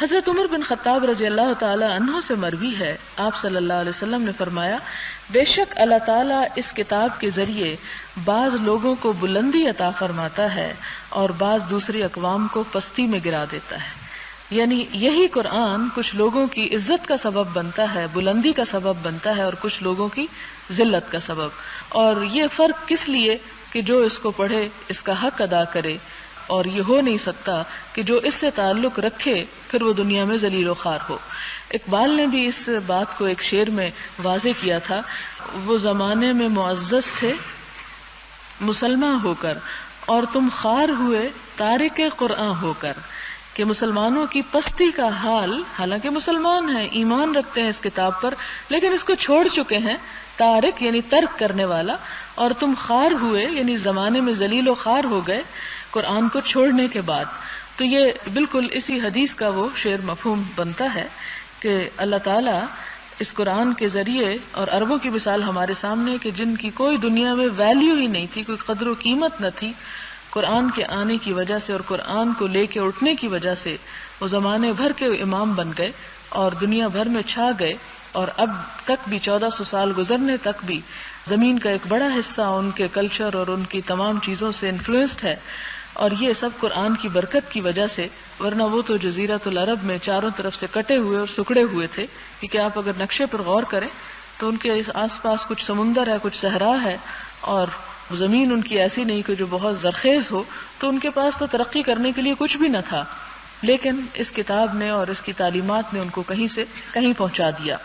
حضرت عمر بن خطاب رضی اللہ تعالی عنہ سے مروی ہے، آپ صلی اللہ علیہ وسلم نے فرمایا، بے شک اللہ تعالیٰ اس کتاب کے ذریعے بعض لوگوں کو بلندی عطا فرماتا ہے اور بعض دوسری اقوام کو پستی میں گرا دیتا ہے۔ یعنی یہی قرآن کچھ لوگوں کی عزت کا سبب بنتا ہے، بلندی کا سبب بنتا ہے، اور کچھ لوگوں کی ذلت کا سبب۔ اور یہ فرق کس لیے کہ جو اس کو پڑھے اس کا حق ادا کرے، اور یہ ہو نہیں سکتا کہ جو اس سے تعلق رکھے پھر وہ دنیا میں ذلیل و خوار ہو۔ اقبال نے بھی اس بات کو ایک شعر میں واضح کیا تھا، وہ زمانے میں معزز تھے مسلمان ہو کر، اور تم خوار ہوئے تارک قرآن ہو کر، کہ مسلمانوں کی پستی کا حال، حالانکہ مسلمان ہیں، ایمان رکھتے ہیں اس کتاب پر، لیکن اس کو چھوڑ چکے ہیں، تارک یعنی ترک کرنے والا، اور تم خوار ہوئے یعنی زمانے میں ذلیل و خوار ہو گئے قرآن کو چھوڑنے کے بعد۔ تو یہ بالکل اسی حدیث کا وہ شعر مفہوم بنتا ہے کہ اللہ تعالیٰ اس قرآن کے ذریعے، اور عربوں کی مثال ہمارے سامنے کہ جن کی کوئی دنیا میں ویلیو ہی نہیں تھی، کوئی قدر و قیمت نہ تھی، قرآن کے آنے کی وجہ سے اور قرآن کو لے کے اٹھنے کی وجہ سے وہ زمانے بھر کے امام بن گئے اور دنیا بھر میں چھا گئے، اور اب تک بھی 1400 سال گزرنے تک بھی زمین کا ایک بڑا حصہ ان کے کلچر اور ان کی تمام چیزوں سے انفلوئنسڈ ہے، اور یہ سب قرآن کی برکت کی وجہ سے، ورنہ وہ تو جزیرۃ العرب میں چاروں طرف سے کٹے ہوئے اور سکڑے ہوئے تھے، کیونکہ آپ اگر نقشے پر غور کریں تو ان کے آس پاس کچھ سمندر ہے، کچھ صحرا ہے، اور زمین ان کی ایسی نہیں کہ جو بہت زرخیز ہو، تو ان کے پاس تو ترقی کرنے کے لیے کچھ بھی نہ تھا، لیکن اس کتاب نے اور اس کی تعلیمات نے ان کو کہیں سے کہیں پہنچا دیا۔